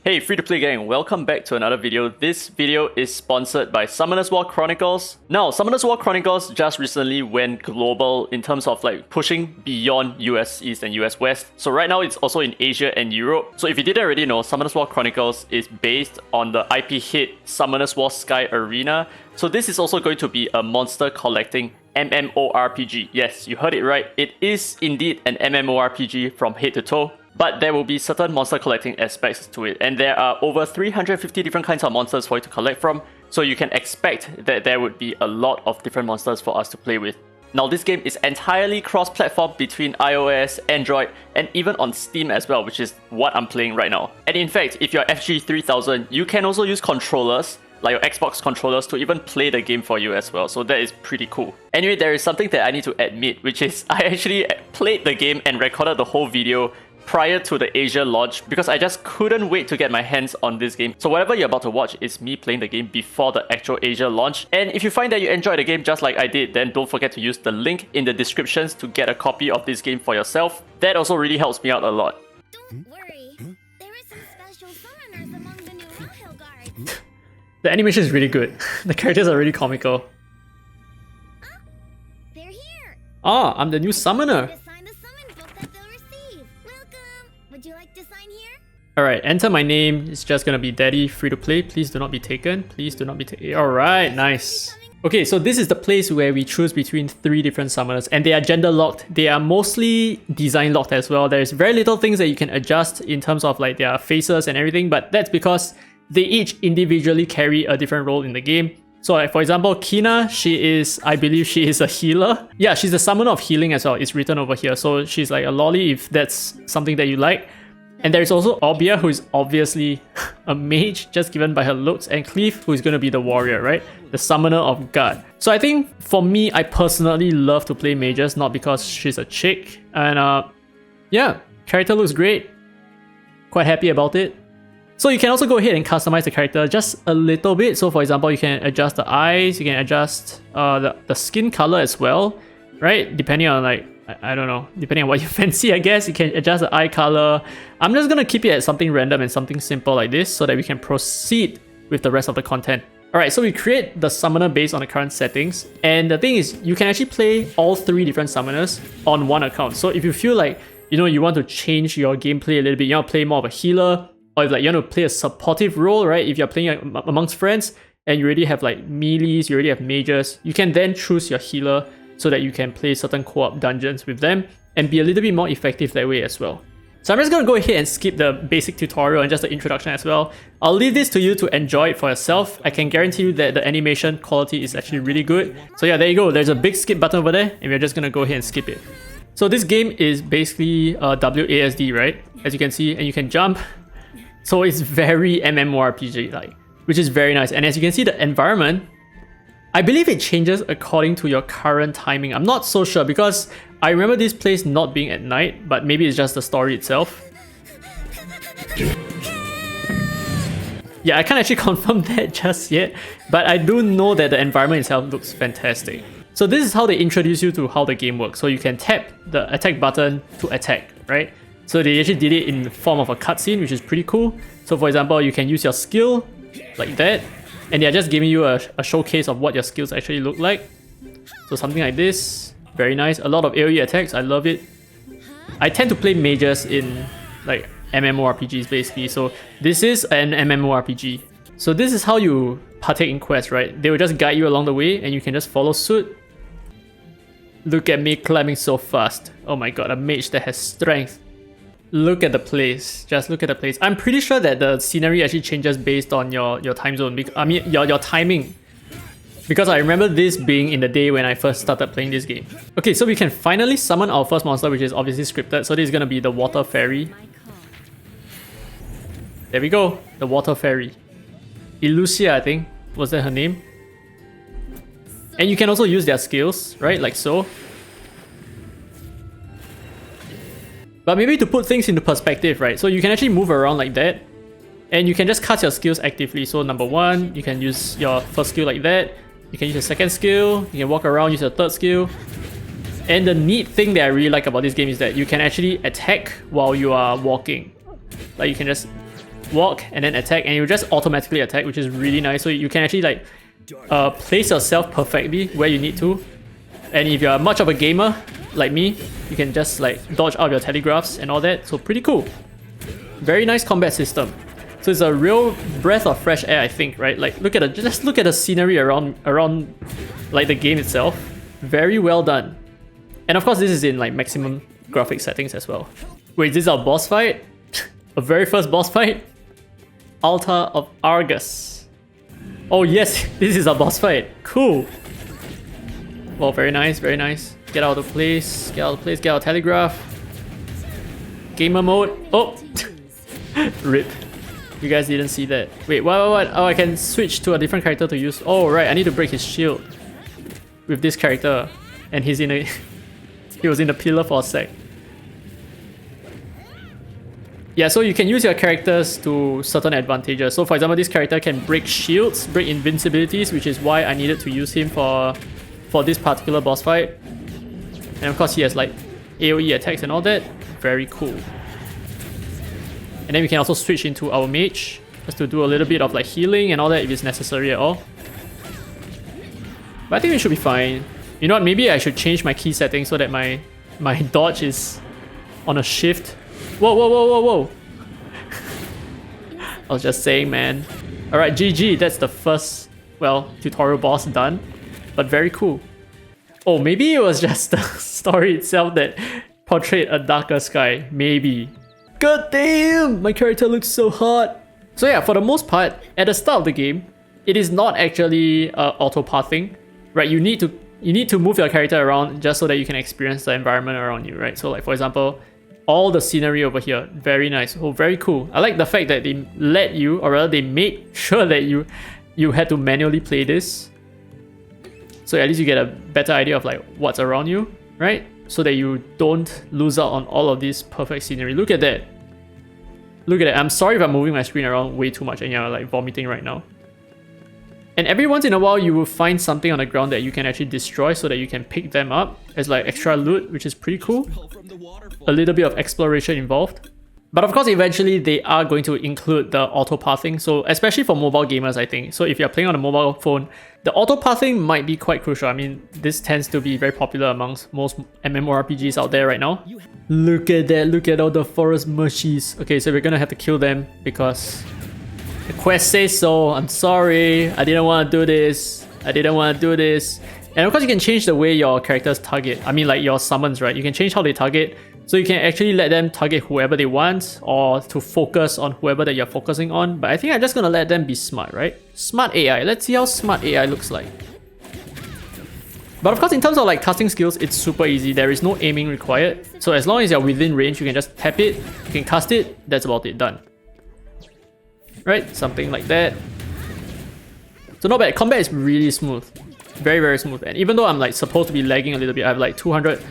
Hey free-to-play gang, welcome back to another video. This video is sponsored by Summoners War Chronicles. Now, Summoners War Chronicles just recently went global in terms of like pushing beyond US East and US West. So right now it's also in Asia and Europe. So if you didn't already know, Summoners War Chronicles is based on the IP hit Summoners War Sky Arena. So this is also going to be a monster collecting MMORPG. Yes, you heard it right. It is indeed an MMORPG from head to toe. But there will be certain monster collecting aspects to it, and there are over 350 different kinds of monsters for you to collect from, so you can expect that there would be a lot of different monsters for us to play with. Now this game is entirely cross-platform between iOS, Android, and even on Steam as well, which is what I'm playing right now. And in fact, if you're FG3000, you can also use controllers, like your Xbox controllers, to even play the game for you as well, so that is pretty cool. Anyway, there is something that I need to admit, which is I actually played the game and recorded the whole video prior to the Asia launch because I just couldn't wait to get my hands on this game. So whatever you're about to watch is me playing the game before the actual Asia launch. And if you find that you enjoy the game just like I did, then don't forget to use the link in the descriptions to get a copy of this game for yourself. That also really helps me out a lot. Don't worry, there are some special summoners among the new Royal Guards. The animation is really good. The characters are really comical. They're here. Ah, I'm the new summoner. To sign the summon book that they'll receive. Welcome. Would you like to sign here? Alright, enter my name. It's just gonna be Daddy free to play. Please do not be taken. Please do not be taken. Alright, nice. Okay, so this is the place where we choose between 3 different summoners, and they are gender locked. They are mostly design locked as well. There's very little things that you can adjust in terms of like their faces and everything, but that's because they each individually carry a different role in the game. So like, for example, Kina, I believe she is a healer. Yeah, she's a summoner of healing as well. It's written over here. So she's like a lolly if that's something that you like. And there's also Obia, who is obviously a mage, just given by her looks, and Cleve, who is going to be the warrior, right? The summoner of God. So I think for me, I personally love to play mages, not because she's a chick. And yeah, character looks great. Quite happy about it. So you can also go ahead and customize the character just a little bit. So for example, you can adjust the eyes, you can adjust the skin color as well, right? Depending on like, I don't know, depending on what you fancy, I guess. You can adjust the eye color. I'm just gonna keep it at something random and something simple like this so that we can proceed with the rest of the content. Alright, so we create the summoner based on the current settings. And the thing is, you can actually play all 3 different summoners on one account. So if you feel like, you know, you want to change your gameplay a little bit, you want to play more of a healer, or if like you want to play a supportive role, right? If you're playing amongst friends and you already have like melees, you already have mages, you can then choose your healer so that you can play certain co-op dungeons with them and be a little bit more effective that way as well. So I'm just going to go ahead and skip the basic tutorial and just the introduction as well. I'll leave this to you to enjoy it for yourself. I can guarantee you that the animation quality is actually really good. So yeah, there you go. There's a big skip button over there and we're just going to go ahead and skip it. So this game is basically WASD, right? As you can see, and you can jump. So it's very MMORPG-like, which is very nice. And as you can see, the environment, I believe it changes according to your current timing. I'm not so sure because I remember this place not being at night, but maybe it's just the story itself. Yeah, I can't actually confirm that just yet, but I do know that the environment itself looks fantastic. So this is how they introduce you to how the game works. So you can tap the attack button to attack, right? So they actually did it in the form of a cutscene, which is pretty cool. So for example, you can use your skill like that, and they're just giving you a showcase of what your skills actually look like. So something like this, very nice. A lot of AoE attacks, I love it. I tend to play mages in like MMORPGs basically. So this is an MMORPG. So this is how you partake in quests, right? They will just guide you along the way and you can just follow suit. Look at me climbing so fast. Oh my god, a mage that has strength. Look at the place. Just look at the place. I'm pretty sure that the scenery actually changes based on your time zone. I mean, your timing. Because I remember this being in the day when I first started playing this game. Okay, so we can finally summon our first monster, which is obviously scripted. So this is going to be the Water Fairy. There we go. The Water Fairy. Elucia, I think. Was that her name? And you can also use their skills, right? Like so. But maybe to put things into perspective, right? So you can actually move around like that. And you can just cast your skills actively. So number 1, you can use your first skill like that. You can use your second skill. You can walk around, use your third skill. And the neat thing that I really like about this game is that you can actually attack while you are walking. Like you can just walk and then attack, and you just automatically attack, which is really nice. So you can actually like place yourself perfectly where you need to. And if you're much of a gamer like me, you can just like dodge out your telegraphs and all that. So pretty cool. Very nice combat system. So it's a real breath of fresh air, I think, right? Like just look at the scenery around like the game itself. Very well done. And of course this is in like maximum graphic settings as well. Wait, this is our boss fight? A very first boss fight? Altar of Argus. Oh yes, this is our boss fight. Cool. Well, very nice, very nice. Get out of place, get out of place, get out of telegraph. Gamer mode. Oh! Rip. You guys didn't see that. Wait, what? Oh, I can switch to a different character to use. Oh, right, I need to break his shield with this character. And he's in a... he was in the pillar for a sec. Yeah, so you can use your characters to certain advantages. So for example, this character can break shields, break invincibilities, which is why I needed to use him for this particular boss fight. And of course he has like AoE attacks and all that. Very cool. And then we can also switch into our mage just to do a little bit of like healing and all that if it's necessary at all. But I think we should be fine. You know what, maybe I should change my key settings so that my dodge is on a shift. Whoa, whoa, whoa, whoa, whoa. I was just saying, man. Alright, GG, that's the first, well, tutorial boss done. But very cool. Oh, maybe it was just the story itself that portrayed a darker sky. Maybe. God damn! My character looks so hot! So yeah, for the most part, at the start of the game, it is not actually auto-pathing. Right, you need to move your character around just so that you can experience the environment around you, right? So like for example, all the scenery over here, very nice. Oh, very cool. I like the fact that they let you, or rather they made sure that you had to manually play this. So at least you get a better idea of like what's around you, right? So that you don't lose out on all of this perfect scenery. Look at that. Look at that. I'm sorry if I'm moving my screen around way too much and you're like vomiting right now. And every once in a while you will find something on the ground that you can actually destroy so that you can pick them up as like extra loot, which is pretty cool. A little bit of exploration involved. But of course, eventually they are going to include the auto-pathing. So especially for mobile gamers, I think. So if you're playing on a mobile phone, the auto-pathing might be quite crucial. I mean, this tends to be very popular amongst most MMORPGs out there right now. Look at that, look at all the forest mushies. Okay, so we're gonna have to kill them because the quest says so. I'm sorry, I didn't want to do this. I didn't want to do this. And of course, you can change the way your characters target. I mean, like your summons, right? You can change how they target. So you can actually let them target whoever they want or to focus on whoever that you're focusing on. But I think I'm just gonna let them be smart, right? Smart AI. Let's see how smart AI looks like. But of course, in terms of like casting skills, it's super easy. There is no aiming required. So as long as you're within range, you can just tap it, you can cast it, that's about it, done. Right? Something like that. So not bad. Combat is really smooth. Very, very smooth. And even though I'm like supposed to be lagging a little bit, I have like 200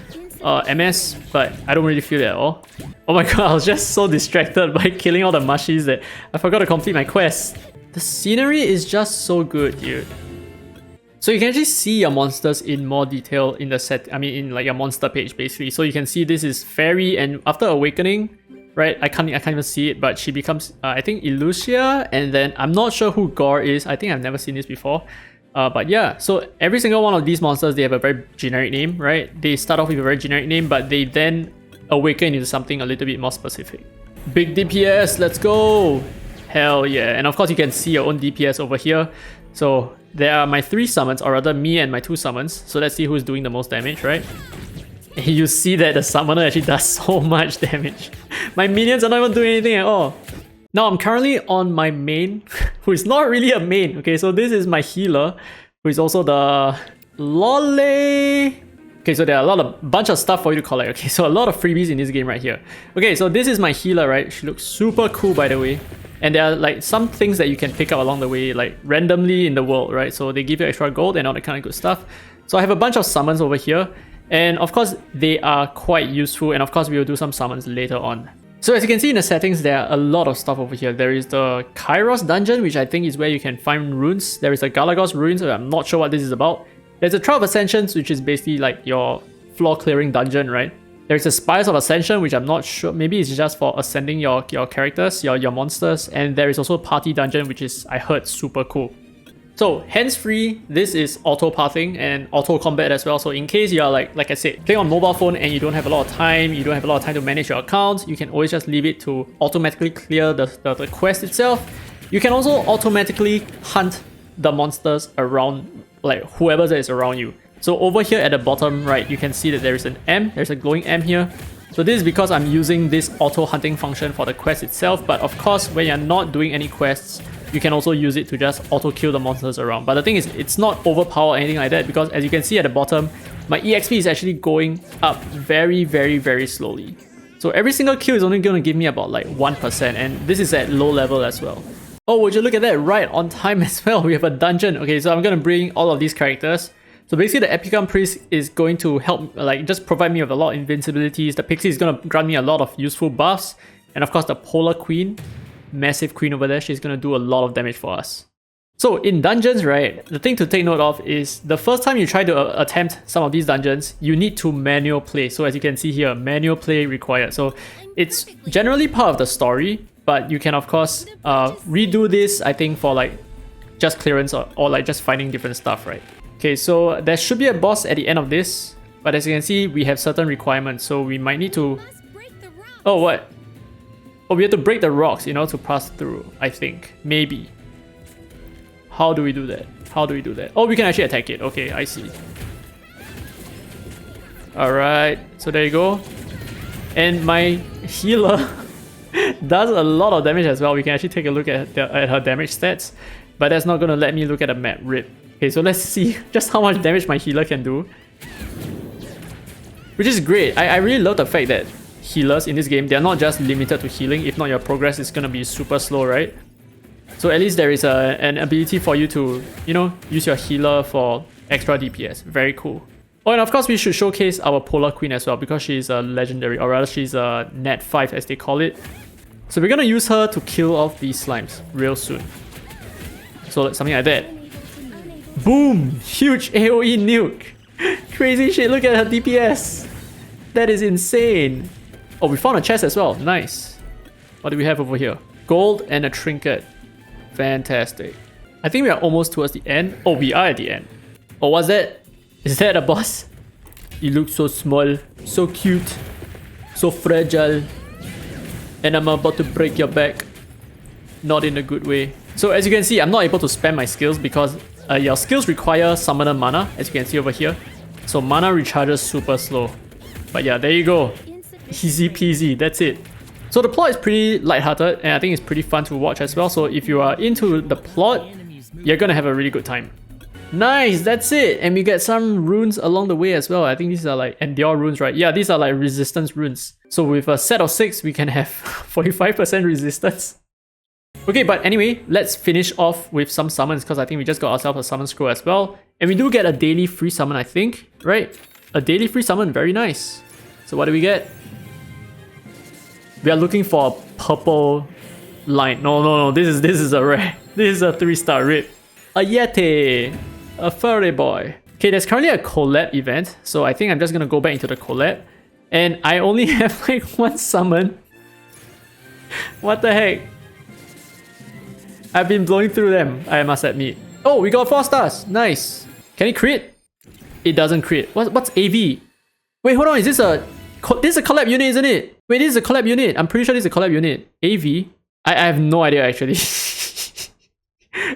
MS, but I don't really feel it at all. Oh my god, I was just so distracted by killing all the mushies that I forgot to complete my quest. The scenery is just so good, dude. So you can actually see your monsters in more detail in the set, I mean in like your monster page basically. So you can see this is Fairy, and after awakening, right, I can't even see it, but she becomes I think Elucia, and then I'm not sure who Gore is. I think I've never seen this before. But yeah, so every single one of these monsters, they have a very generic name, right? They start off with a very generic name, but they then awaken into something a little bit more specific. Big DPS, let's go! Hell yeah. And of course you can see your own DPS over here. So there are my 3 summons, or rather me and my 2 summons. So let's see who's doing the most damage, right? And you see that the summoner actually does so much damage. My minions are not even doing anything at all. Now I'm currently on my main, who is not really a main. Okay, so this is my healer, who is also the Lolly. Okay, so there are a bunch of stuff for you to collect. Okay, so a lot of freebies in this game right here. Okay, so this is my healer, right? She looks super cool, by the way. And there are like some things that you can pick up along the way, like randomly in the world, right? So they give you extra gold and all that kind of good stuff. So I have a bunch of summons over here. And of course, they are quite useful. And of course, we will do some summons later on. So as you can see in the settings, there are a lot of stuff over here. There is the Kairos dungeon, which I think is where you can find runes. There is the Galagos ruins, I'm not sure what this is about. There's a Trial of Ascensions, which is basically like your floor clearing dungeon, right? There's a Spires of Ascension, which I'm not sure. Maybe it's just for ascending your characters, your monsters. And there is also a Party Dungeon, which is, I heard, super cool. So, hands-free, this is auto-pathing and auto-combat as well. So in case you are like I said, playing on mobile phone and you don't have a lot of time, you don't have a lot of time to manage your account, you can always just leave it to automatically clear the quest itself. You can also automatically hunt the monsters around, like whoever that is around you. So over here at the bottom right, you can see that there is an M, there's a glowing M here. So this is because I'm using this auto-hunting function for the quest itself, but of course, when you're not doing any quests, you can also use it to just auto-kill the monsters around. But the thing is, it's not overpowered or anything like that, because as you can see at the bottom, my EXP is actually going up very, very, very slowly. So every single kill is only going to give me about like 1%, and this is at low level as well. Oh, would you look at that? Right, on time as well, we have a dungeon. Okay, so I'm going to bring all of these characters. So basically the Epicum Priest is going to help, like, just provide me with a lot of invincibilities. The Pixie is going to grant me a lot of useful buffs. And of course the Polar Queen, massive queen over there, she's going to do a lot of damage for us. So in dungeons, right, the thing to take note of is the first time you try to attempt some of these dungeons, you need to manual play. So as you can see here, manual play required. So it's generally part of the story, but you can of course redo this, I think, for like just clearance or like just finding different stuff, right? Okay, so there should be a boss at the end of this, but as you can see, we have certain requirements, so we might need to... Oh, what? Oh, we have to break the rocks in order to pass through, I think. Maybe. How do we do that? How do we do that? Oh, we can actually attack it. Okay, I see. Alright, so there you go. And my healer does a lot of damage as well. We can actually take a look at her damage stats, but that's not going to let me look at the map. RIP. Okay, so let's see just how much damage my healer can do. Which is great. I really love the fact that healers in this game, they're not just limited to healing. If not, your progress is going to be super slow, right? So at least there is an ability for you to, you know, use your healer for extra DPS. Very cool. Oh, and of course we should showcase our Polar Queen as well, because she's a legendary, or rather she's a Nat 5 as they call it. So we're going to use her to kill off these slimes real soon. So something like that. Boom! Huge AoE nuke! Crazy shit, look at her DPS! That is insane! Oh, we found a chest as well, nice. What do we have over here? Gold and a trinket. Fantastic. I think we are almost towards the end. Oh, we are at the end. Oh, what's that? Is that a boss? You look so small, so cute, so fragile. And I'm about to break your back. Not in a good way. So as you can see, I'm not able to spam my skills because your skills require summoner mana, as you can see over here. So mana recharges super slow. But yeah, there you go. Easy peasy, that's it. So the plot is pretty lighthearted, and I think it's pretty fun to watch as well. So if you are into the plot, you're gonna have a really good time. Nice, that's it. And we get some runes along the way as well. I think these are like endure runes, right? Yeah, these are like resistance runes. So with a set of 6, we can have 45% resistance. Okay, but anyway, let's finish off with some summons, because I think we just got ourselves a summon scroll as well. And we do get a daily free summon, I think, right? A daily free summon, very nice. So what do we get? We are looking for a purple line. No, this is a rare. This is a 3-star rip. A Yeti, a furry boy. Okay, there's currently a collab event, so I think I'm just gonna go back into the collab. And I only have like 1 summon. What the heck? I've been blowing through them, I must admit. Oh, we got 4 stars. Nice. Can it crit? It doesn't crit. What's AV? Wait, hold on. Is this a collab unit, isn't it? Wait, this is a collab unit. I'm pretty sure this is a collab unit. AV? I have no idea actually.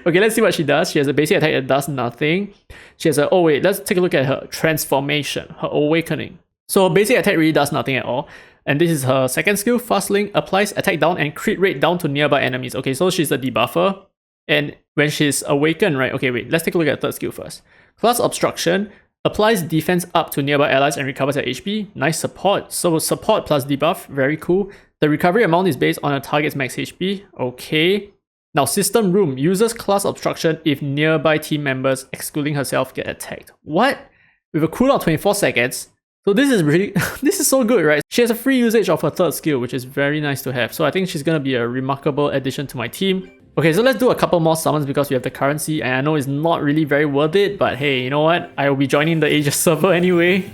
Okay, let's see what she does. She has a basic attack that does nothing. She has a... Oh wait, let's take a look at her transformation. Her awakening. So her basic attack really does nothing at all. And this is her second skill, Fast Link, applies attack down and crit rate down to nearby enemies. Okay, so she's a debuffer. And when she's awakened, right? Okay, wait, let's take a look at third skill first. Class Obstruction, applies defense up to nearby allies and recovers their HP. Nice support. So support plus debuff, very cool. The recovery amount is based on a target's max HP. Okay. Now, System Room, uses Class Obstruction if nearby team members, excluding herself, get attacked. What? With a cooldown of 24 seconds. So this is really, this is so good, right? She has a free usage of her third skill, which is very nice to have. So I think she's going to be a remarkable addition to my team. Okay, so let's do a couple more summons because we have the currency, and I know it's not really very worth it, but hey, you know what? I will be joining the Aegis server anyway.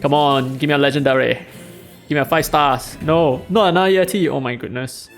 Come on, give me a legendary. Give me a 5 stars. No, not another Yeti. Oh my goodness.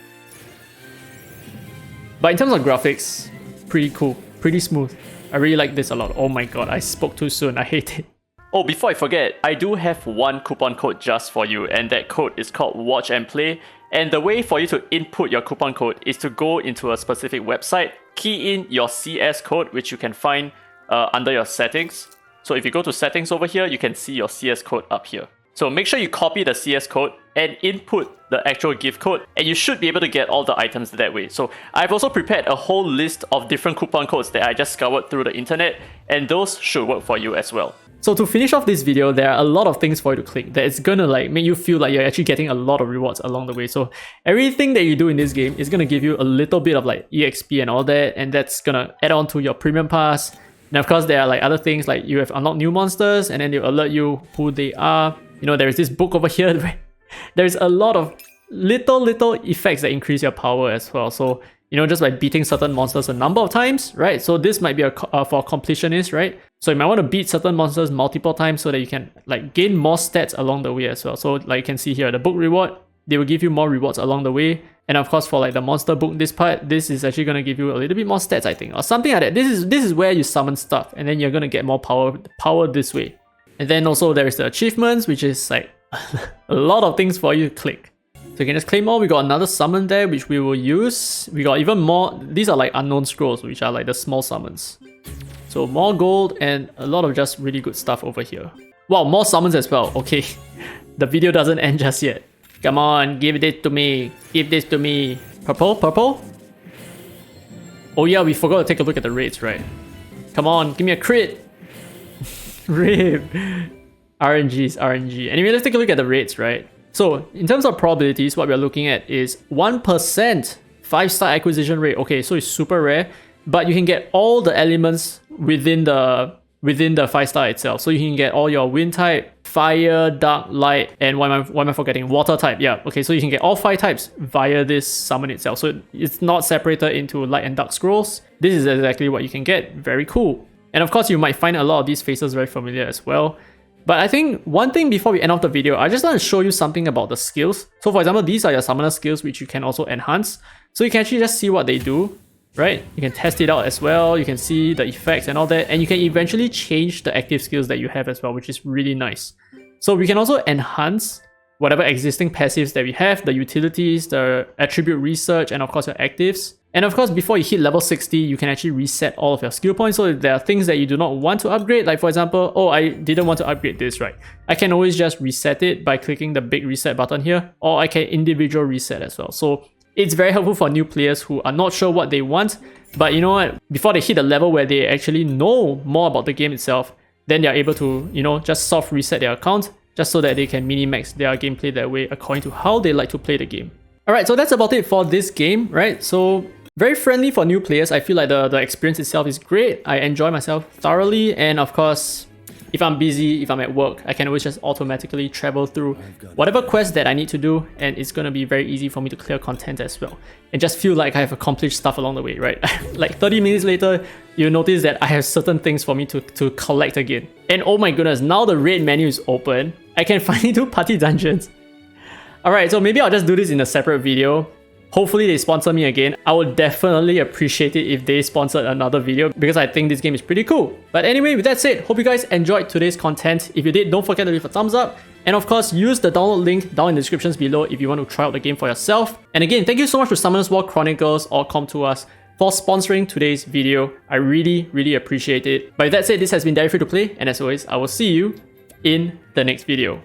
But in terms of graphics, pretty cool, pretty smooth. I really like this a lot. Oh my god, I spoke too soon. I hate it. Oh, before I forget, I do have one coupon code just for you, and that code is called Watch and Play. And the way for you to input your coupon code is to go into a specific website, key in your CS code, which you can find under your settings. So if you go to settings over here, you can see your CS code up here. So make sure you copy the CS code and input the actual gift code, and you should be able to get all the items that way. So I've also prepared a whole list of different coupon codes that I just scoured through the internet, and those should work for you as well. So to finish off this video, there are a lot of things for you to click that is gonna like make you feel like you're actually getting a lot of rewards along the way. So everything that you do in this game is gonna give you a little bit of like EXP and all that, and that's gonna add on to your premium pass. And of course, there are like other things like you have unlocked new monsters, and then they alert you who they are. You know, there is this book over here where there's a lot of little effects that increase your power as well. So, you know, just by beating certain monsters a number of times, right? So this might be for completionists, right? So you might want to beat certain monsters multiple times so that you can like gain more stats along the way as well. So like you can see here, the book reward, they will give you more rewards along the way. And of course, for like the monster book, this part, this is actually going to give you a little bit more stats, I think, or something like that. This is where you summon stuff, and then you're going to get more power this way. And then also there is the achievements, which is like a lot of things for you to click. So you can just claim more. We got another summon there, which we will use. We got even more. These are like unknown scrolls, which are like the small summons. So more gold and a lot of just really good stuff over here. Wow, more summons as well. Okay, the video doesn't end just yet. Come on, give this to me. Give this to me. Purple, purple. Oh yeah, we forgot to take a look at the rates, right? Come on, give me a crit. RIP. RNG's RNG. Anyway, let's take a look at the rates, right? So in terms of probabilities, what we're looking at is 1% 5-star acquisition rate. Okay, so it's super rare, but you can get all the elements within the 5-star itself. So you can get all your wind type, fire, dark, light, and what am I forgetting? Water type. Yeah, okay, so you can get all 5 types via this summon itself. So it's not separated into light and dark scrolls. This is exactly what you can get. Very cool. And of course, you might find a lot of these faces very familiar as well. But I think one thing before we end off the video, I just want to show you something about the skills. So for example, these are your summoner skills, which you can also enhance. So you can actually just see what they do, right? You can test it out as well. You can see the effects and all that. And you can eventually change the active skills that you have as well, which is really nice. So we can also enhance whatever existing passives that we have, the utilities, the attribute research, and of course your actives. And of course, before you hit level 60, you can actually reset all of your skill points. So if there are things that you do not want to upgrade, like for example, oh, I didn't want to upgrade this, right? I can always just reset it by clicking the big reset button here, or I can individual reset as well. So it's very helpful for new players who are not sure what they want, but you know what? Before they hit a level where they actually know more about the game itself, then they're able to, you know, just soft reset their account just so that they can mini-max their gameplay that way according to how they like to play the game. Alright, so that's about it for this game, right? So very friendly for new players. I feel like the experience itself is great. I enjoy myself thoroughly, and of course, if I'm busy, if I'm at work, I can always just automatically travel through whatever quest that I need to do, and it's gonna be very easy for me to clear content as well. And just feel like I have accomplished stuff along the way, right? Like 30 minutes later, you'll notice that I have certain things for me to collect again. And oh my goodness, now the raid menu is open. I can finally do party dungeons. Alright, so maybe I'll just do this in a separate video. Hopefully they sponsor me again. I would definitely appreciate it if they sponsored another video because I think this game is pretty cool. But anyway, with that said, hope you guys enjoyed today's content. If you did, don't forget to leave a thumbs up. And of course, use the download link down in the descriptions below if you want to try out the game for yourself. And again, thank you so much to Summoners War Chronicles or Come To Us for sponsoring today's video. I really appreciate it. But with that said, this has been Daddy Free to Play, and as always, I will see you in the next video.